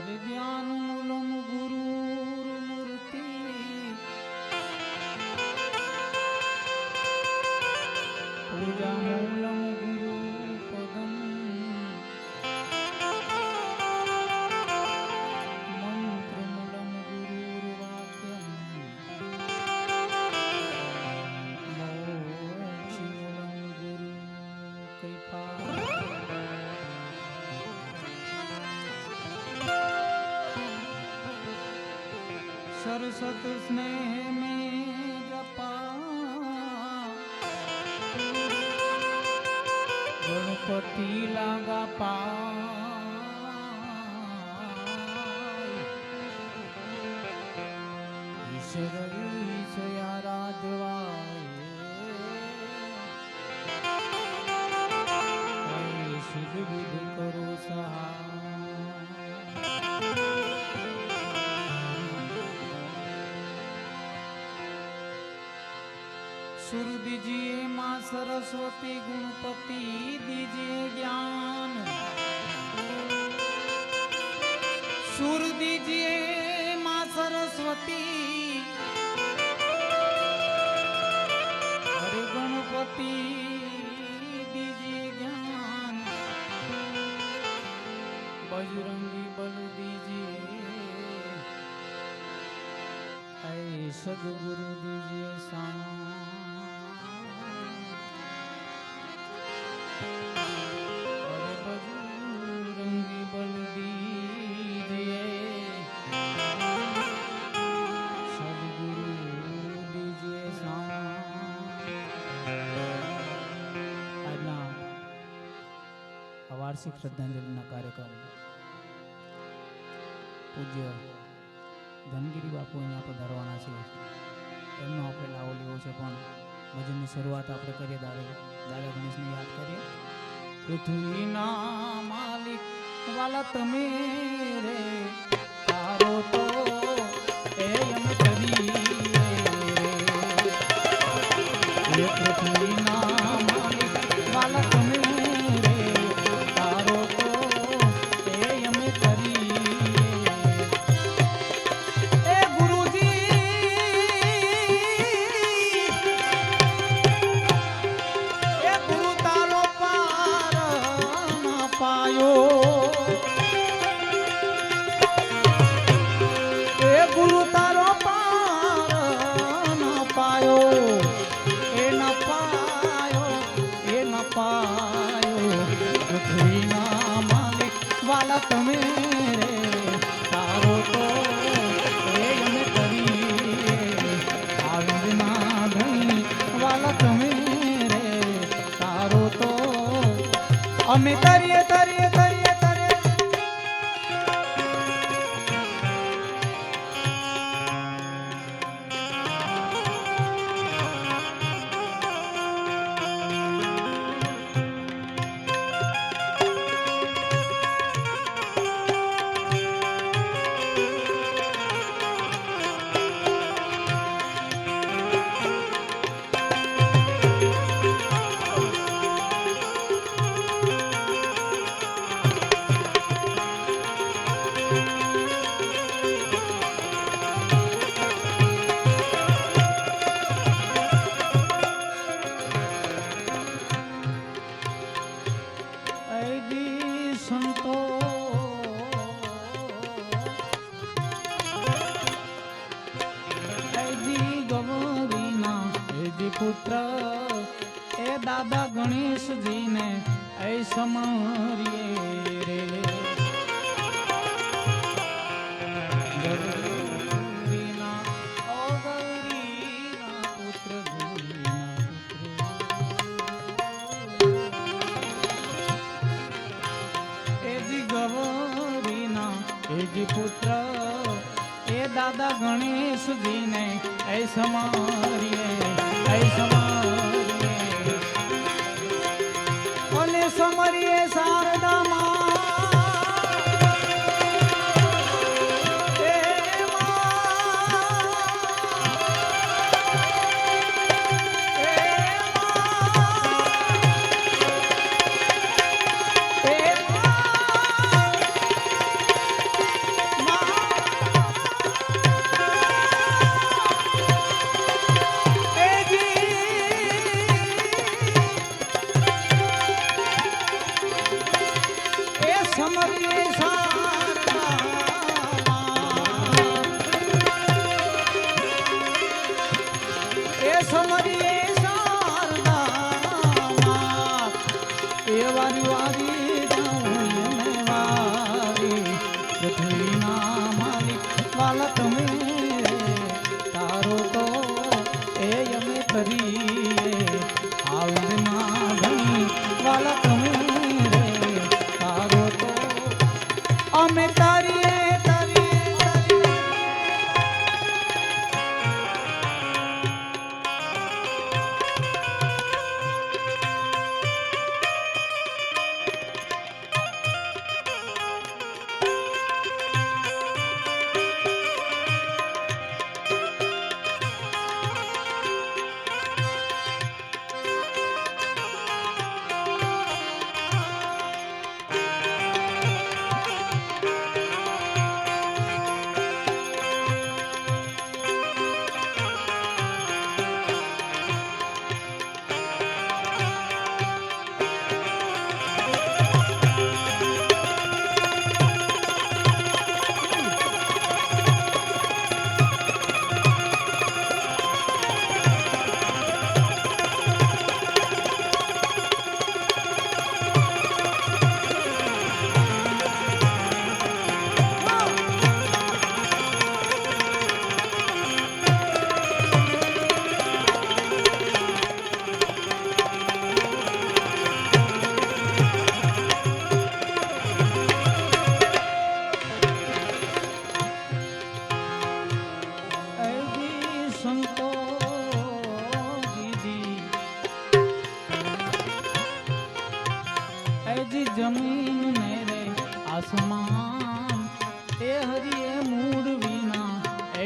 ज्ञानमूलं गुरुर्मूर्ति पूजामूलं गुरुपदम् मन्त्रमूलं गुरुर्वाक्यम् मोक्षमूलं गुरुकृपा सरसत स्नेह में जपा गणपति लागा पाय ईश्वर ईश आराधवाय शुद्ध बुद्ध करो सहाय सुर दीजिए माँ सरस्वती गुणपति दीजिए ज्ञान सुर दीजिए माँ सरस्वती अरे गणपति दीजिए ज्ञान बजरंगी बल दीजिए ऐ सद्गुरु दीजिए शान वार्षिक श्रद्धांजलिना कार्यक्रम पूज्य धनगिरी बापू अहींया पधारवाना छे एमनो आपणे लाવો લેવો છે પણ ભજનની શરૂઆત આપણે કરીએ દાદા ગણેશને યાદ કરીએ પૃથ્વીના માલિક વાલા તમે રે તારો તો એમ કરીએ રે પૃથ્વીના માલિક વાલા તમે તમે રે તારો તો એમ કરીએ આનંદના ધણી વાલા તમે રે તારો તો અમે તરીએ તરીએ તરીએ તરીએ પુત્ર એ દાદા ગણેશજીને એ સમરીએ રે ગૌરીના ઓ ગૌરીના પુત્ર ગૌરીના પુત્ર એજી ગૌરીના એજી પુત્ર એ દાદા ગણેશજીને એ સમરીએ અને સમરીએ શારદામાં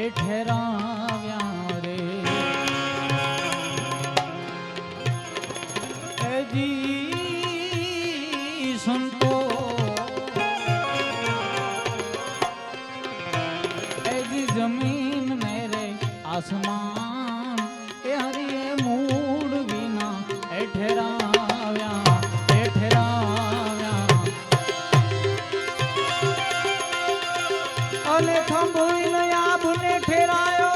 એ ઠેરાવ્યા રે એજી સંતો એજી જમીન મેરે આસમાન એ હરિએ મૂળ વિના એ ઠેરાવ્યા એ ઠેરાવ્યા અને થંભોઈને આભને ઠેરાયો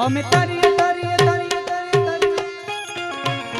અમે તરીએ તરીએ તરીએ તરીએ તરીએ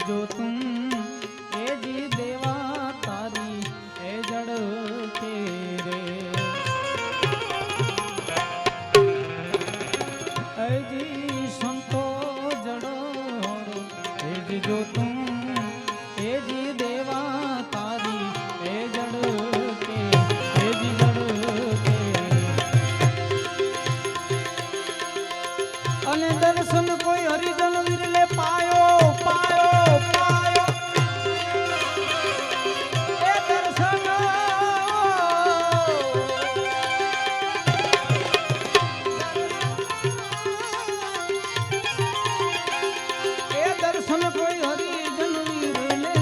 जो तुम ए जी देवा तारी ए जड़ के रे ए जी संतो जड़ ए जी जो तुम ए जी देवा तारी ए जड़ के ए जी जड़ के अने दर्शन कोई हरिजन विरले पायो दर्शन कोई हरिजन वीर ले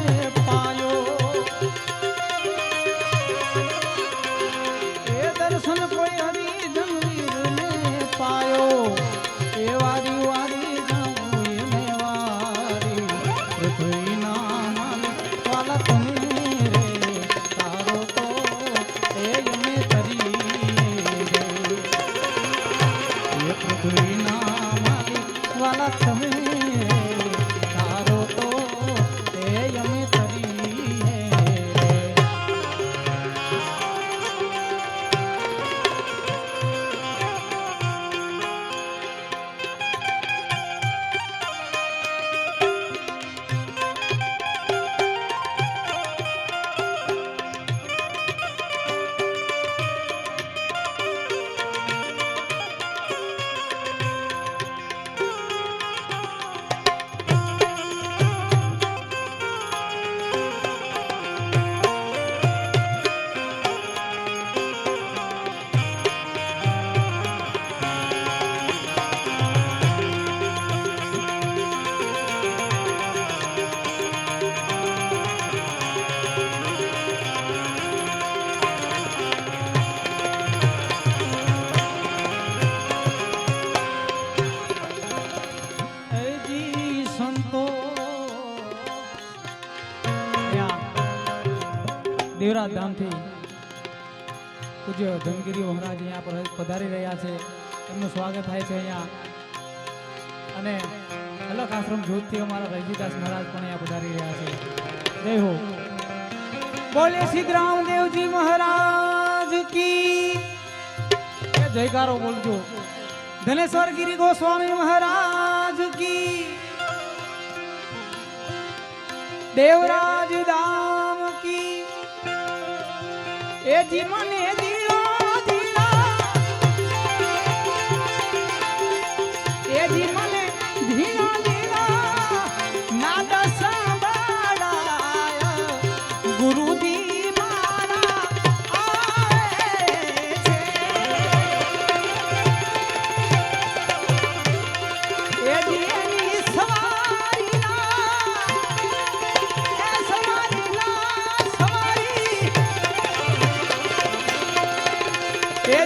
દેવરાજ ધામથી પૂજ્ય ધનગીરી મહારાજ અહીંયા પર પધારી રહ્યા છે. એમનું સ્વાગત થાય છે અહીંયા. અને અલગ આશ્રમ જોતથી અમારા રજીદાસ મહારાજ પણ અહીંયા પધારી રહ્યા છે. જય હો. બોલે શ્રી રામદેવજી મહારાજ કી જયકારો બોલજો. ધનેશ્વર ગિરી ગોસ્વામી મહારાજ કી, દેવરાજ ધામ કી. એ જી મને દીરા દીરા, એ જી મને ધીરા ધીરા નાદ સાંભળાય ગુરુજી મારા આવે છે. એ જી એની સવારી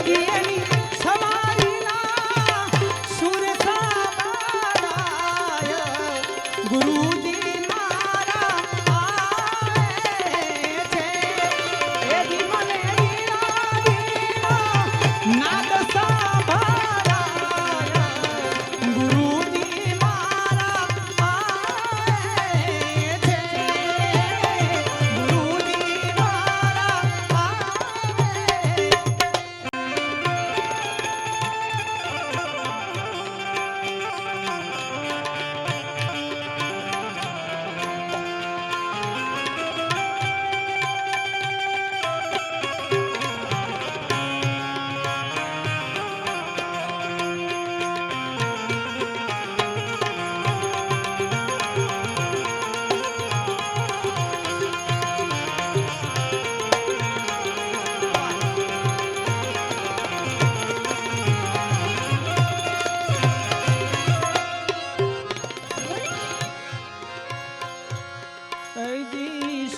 એની સમારીના સુર સાંભળાય ગુરુજી મારા આવે છે. એની મને વીણા વીણા નાદ સાંભળાય ગુરુજી મારા આવે છે. ગુરુજી મારા આવે.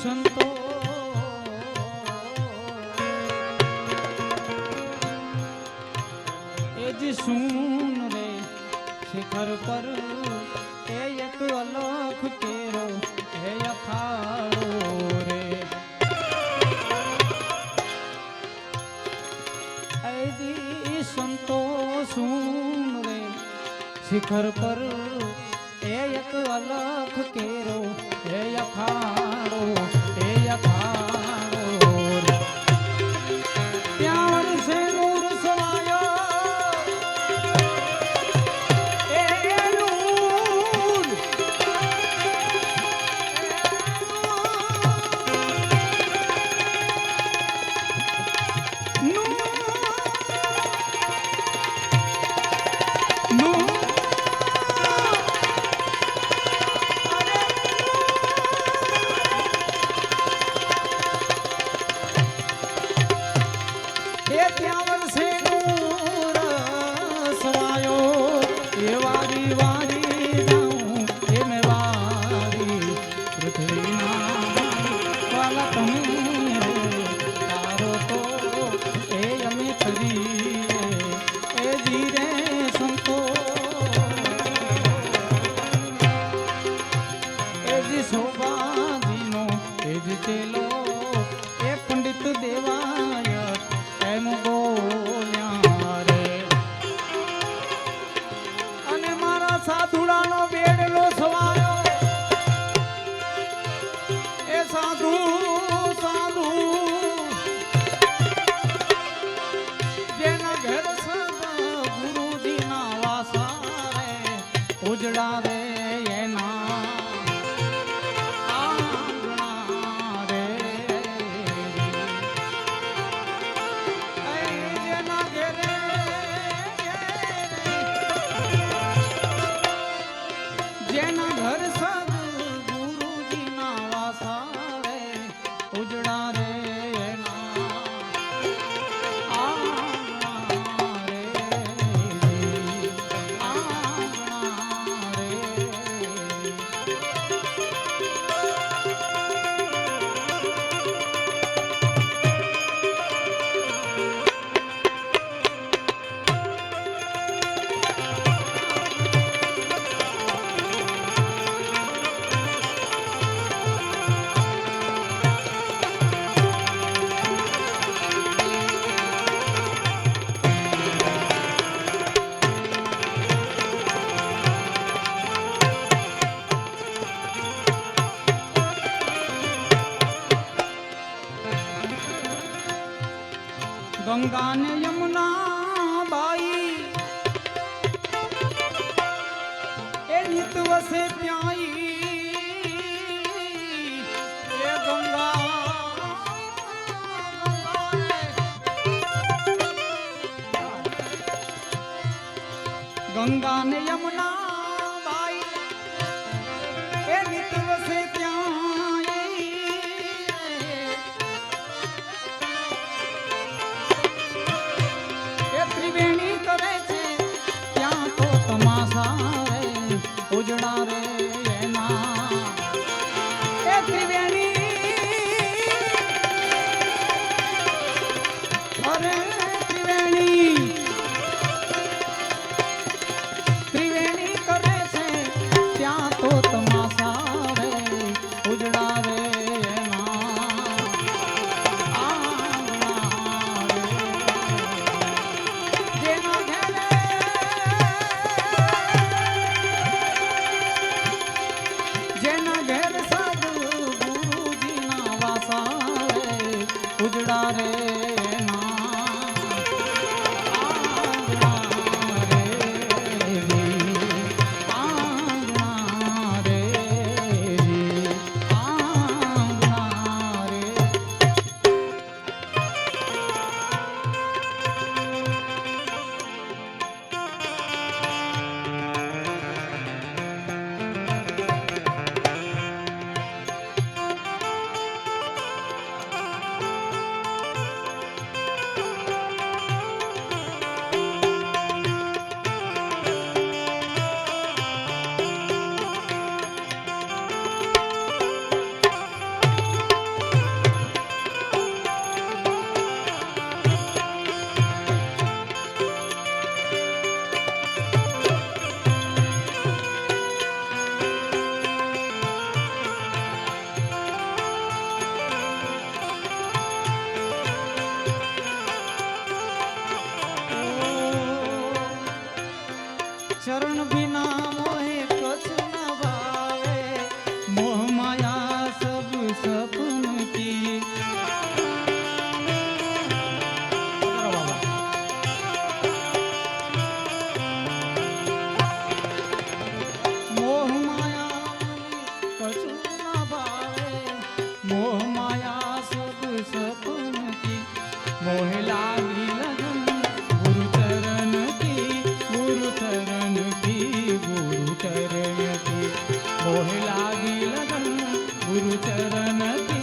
સંતો એ જ સુન રે શિખર પર એ એક અલખ તેરો હે અખાડો રે. એ જી સંતો સુન રે શિખર પર એ એક અલખ કેરો હે અખાડો હે અખાડો રે. ત્યાં વર્ષે નૂર સમાયો એ નૂર નૂર ત્યાં વર્ષે નૂર સમાયો એ વારી વારી જાઉં એ મેં વારી પૃથ્વીના વાલા તમે તારો તો એ અમે કરીએ એ જીરે સંતો એ જી શોભાજીનો એ જ ચેલો એ પંડિત દેવાય એમ બોલ્યા રે. અને મારા સાધુડાનો બેડલો સવાયો એ સાધુ સાધુ જેના ઘર સદા ગુરુજીના વાસા રે ઉજડા રે એના આંગણા રે. ગંગા ને યમુના બાઈ એ નિત વસે ત્યાંઈ એ ગંગા ને યમુના બાઈ એ નિત વસે ત્રિવેણી કરે છે ત્યાં તો તમાશા રે ઉજડા રે એના એ ત્રિવેણી અરે ત્રિવેણી કરે છે ત્યાં તો તમાશા રે ઉજડા રે ઉજડા રે चरण बिना मोहे कुछ न भावे मोह माया सब सपन की मोह माया कुछ न भावे मोह माया सब सपन की मोह लागी लगन गुरु चरण की गुरु चरण मोह लागी लगन गुरु चरण की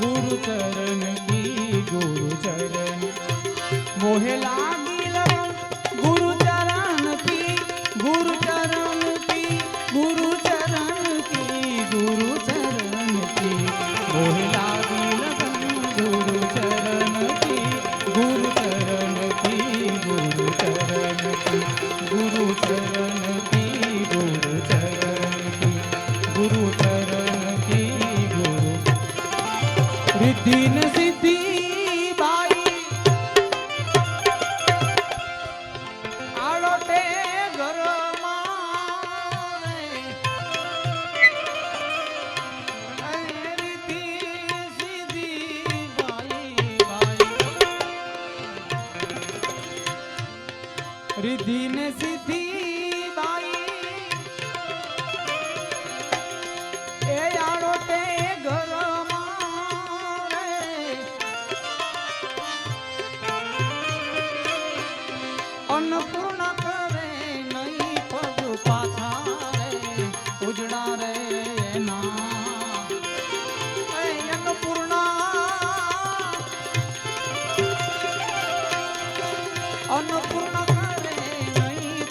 गुरु चरण की गुरु चरण मोह लागी लगन गुरु चरण की गुरु चरण की गुरु चरण की गुरु चरण की मोह लागी लगन गुरु चरण की गुरु चरण की गुरु चरण की गुरु चरण की गुरु चरण की गुरु चरण की गुरु रिद्धि न सिद्धि बाई आलोटे घर मारे रिद्धि सिद्धि बाई रिद्धि न सिद्धि अन्नपूर्णा करे नहीं पग पाछा रे उजड़ा रे ना अन्नपूर्णा अन्नपूर्णा करे नहीं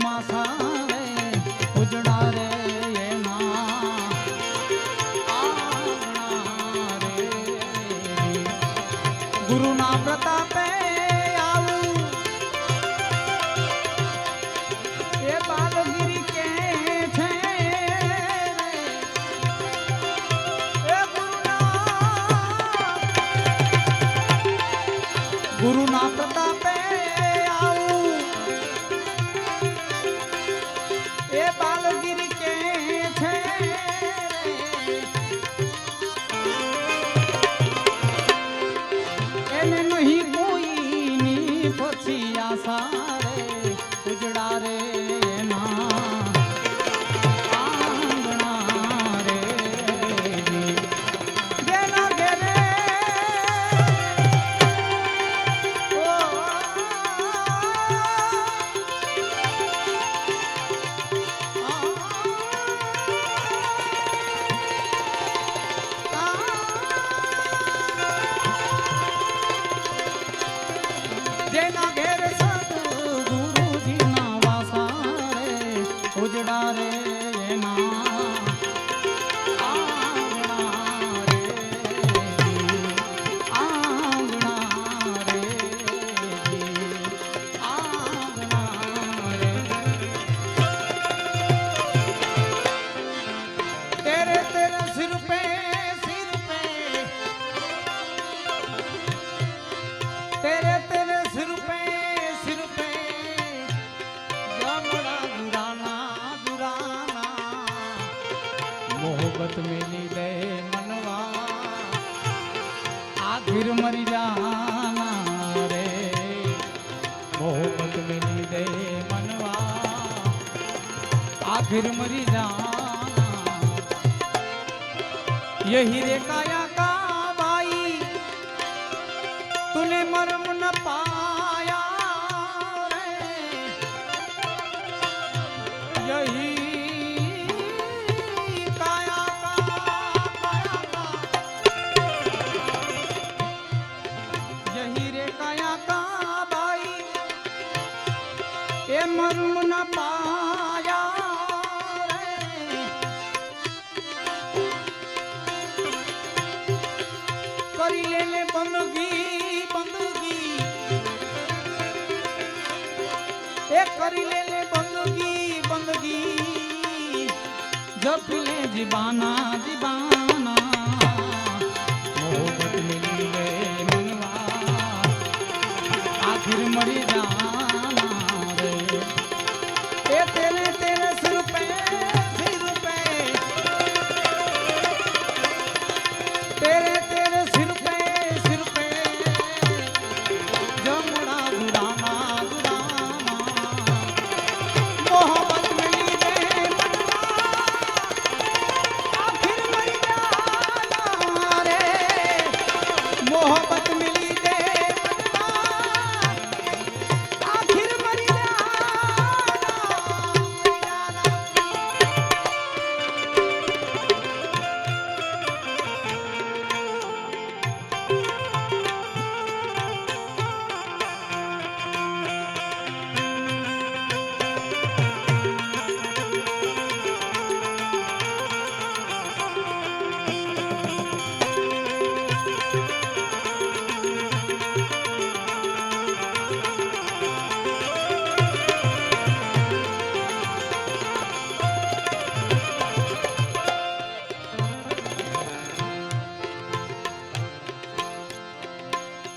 ચોમાસા રે ઉજડા રે એના આંગણા રે ગુરુના પ્રતાપે આવું એ બાલગીરી કે છે એ ગુરુના પ્રતાપે આવું એ બાલગીરી કે છે એને નહીં કોઈની પછી આશા રે ઉજડા રે એના આંગણા રે જેના ઘેરે જેના ઘેર સદગુરુજીના વાસા રે ઉજડા રે એના આંગણા રે આંગણા રે આંગણા રે તેરે તેરે સિર પે तेरे तेरे सिर पे जमड़ा दुराना दुराना मोहब्बत मेरी दे मनवा आखिर मरी जाना रे मोहब्बत मेरी दे मनवा आखिर मरी जाना यही रे काया का भाई तूने मर्म न पाया रे यही काया का यही रे काया का भाई ए मर्म न पाया रे करी ले बंदगी एक करी ले बंदगी जप ले जीबाना मोहब्बत मिली रे मनवा आखिर मरी जाना रे ए तेरे तेरे सिर पे तेरे तेरे सिर पे जमड़ा दुराना मोहब्बत मिली रे मनवा आखिर मरी जाना रे मोहब्बत मिली रे मनवा आखिर मरी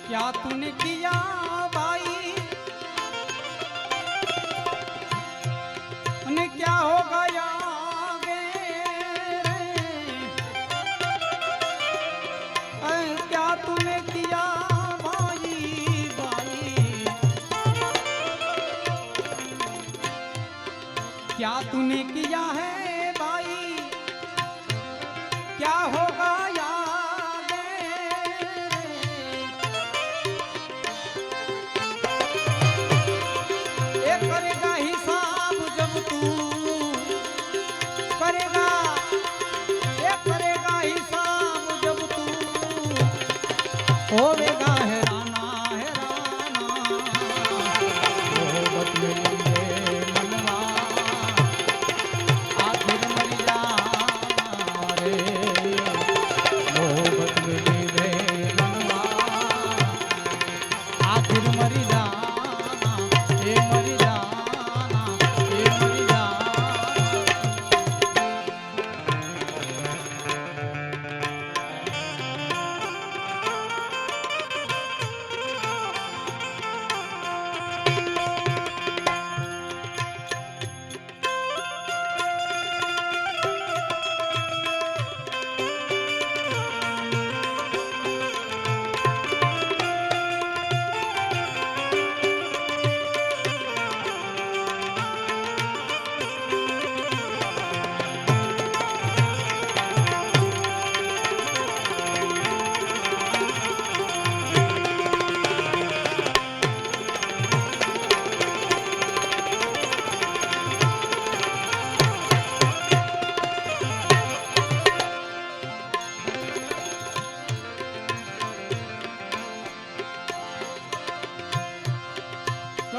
क्या तूने किया भाई उन्हें क्या हो गया गे क्या तूने किया भाई क्या तूने किया है भाई क्या होगा करेगा हिसाब जब तू करेगा हिसाब जब तू होवेगा हैराना मोहब्बत मिली रे मनवा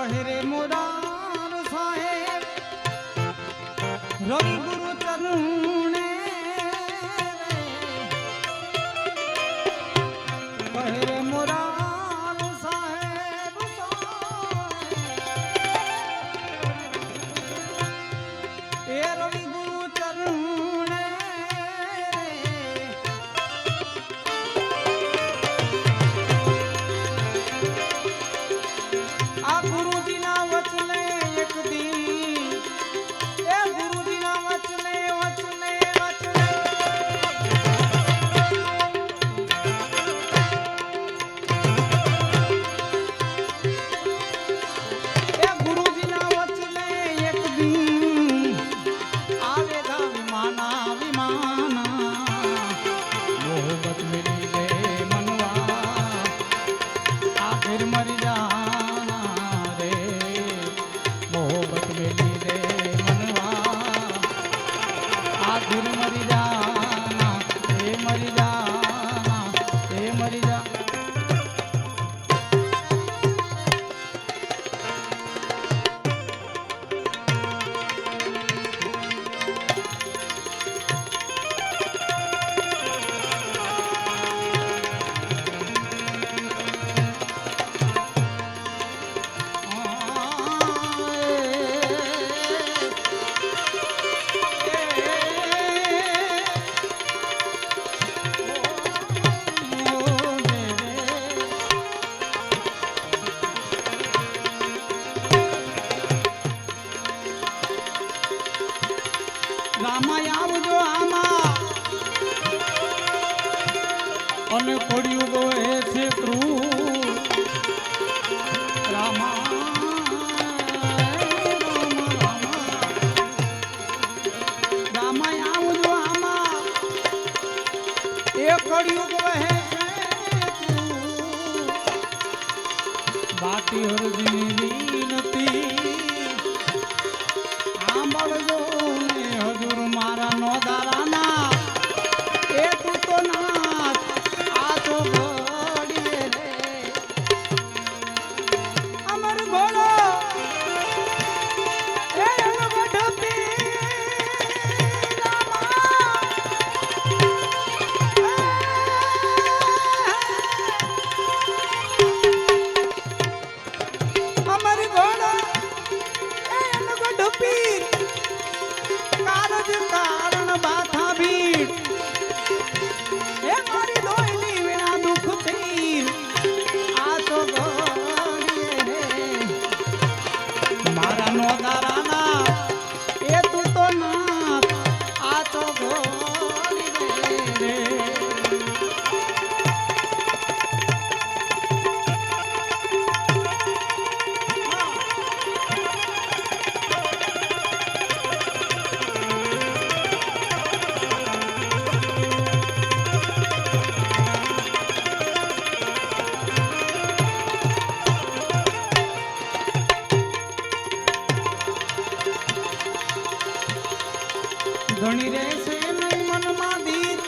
कहरे मुरार साहेब रवि गुरु चरुणे कहरे मुरार साहेब ए रवि गुरु चरुणे आ गुरुजी ना वचने एक दी ए गुरुजी ना वचने वचने वचने ए गुरुजी ना वचने एक दी आवेगा विमाना विमाना मोहब्बत मिली दे मनवा आखिर मर जाना रे मोहब्बत मिली दे मनवा आखिर मर जाना ए मर जाना ए मर जा રામાય આવજો આમાં અને પડ્યું ગોએ છે ક્રૂર રામા રામાય આવજો આમાં એ પડ્યું ગોએ છે ક્રૂર બાકી હરજીની વિનતી આંબળજો હજુર મારા નો દારાના એ તું તો નાથ આ તો ઘડીએ રે અમર ઘોડો એ અનવઢ અમર ઘોડો એ અનવઢ પીર કારજ કારણ બાથા ભીડ એ મારી દોયલી વિના દુઃખ તીર આ તો ગણીએ રે મારા નો દારાના એ તું તો નાથ આ તો ગણીએ રે ઘણી રહેશે નહીં મનમાં દીર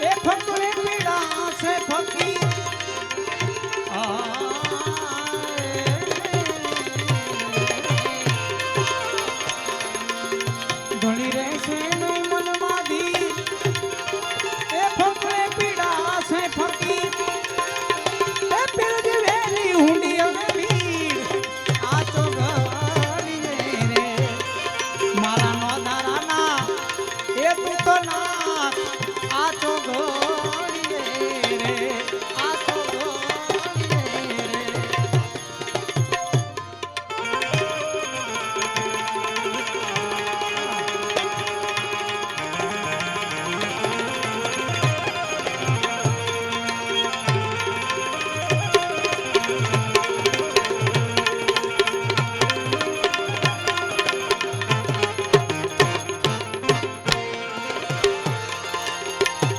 એ ફકરે પીડા છે ફકીર ઘણી રહેશે નહીં મનમાં દીર એ ફકરે પીડા છે ફકીર એ પીર વેલી ઊંડી અને ભીડ આ તો ઘડીએ રે મારા નો દારાના એ તું તો નાથ આ તો ઘડીએ રે આ તો ઘડીએ રે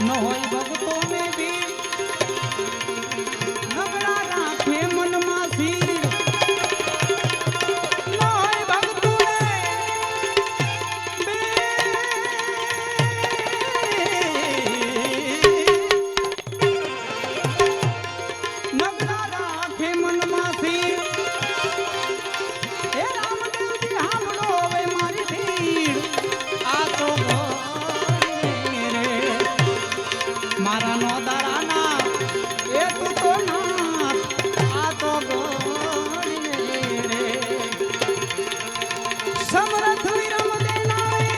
ન હોય ભક્તોને ભીડ નબળા રાખે મનમાં ધીર ન હોય ભક્તોને ભીડ નબળા રાખે મનમાં મારા નો દારાના એ તું તો ના આ તો ગોળી રે સમરથ વિરમ દેનારે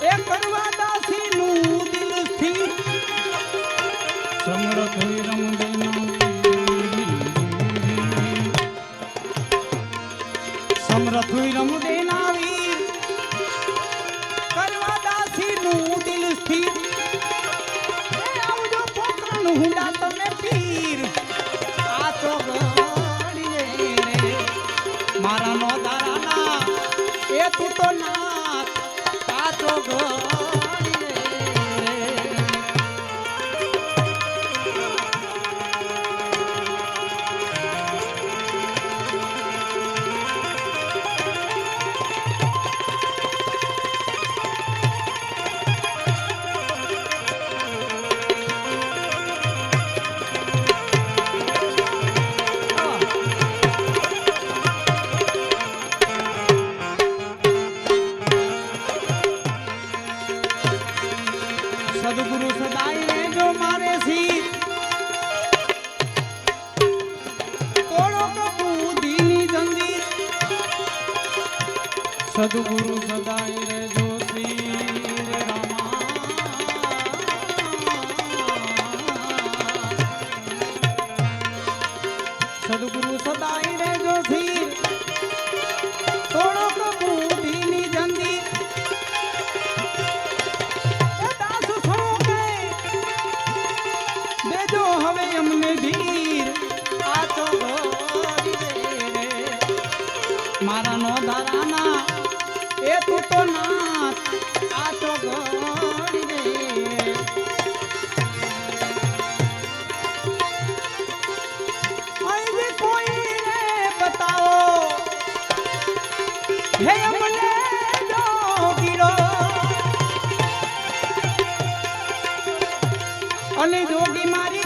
એ કરવા દાસી નું દિલ સ્થિર સમરથ વિરમ સમરથ વિરમ દેનાવી કરવા દાસી નું દિલ સ્થિર આવજો પોકરણ હુંડા તમે પીર આ તો ગળી રે મારા નો દારાના એ તું તો નાથ આ તો ગળી રે સદગુરુ સદાય રે જો મારે સી તોડો કબૂદીની જંજીર સદગુરુ સદાય રે જો શ્રી રે રામા સદગુરુ સદાય રે જો શ્રી તોડો કબૂદીની જંજીર હવે અમને ધીર આ તો રે મારા નો દારાના એ તું તો નાથ આ તો ગોળી રે હવે કોઈ રે બતાવો હે અમને જો ગીરો અને જોગી મારી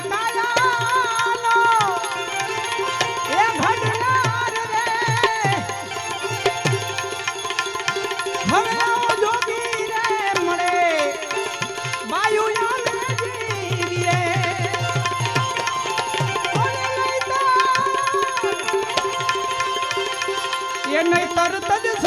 એ નહીં તરત જ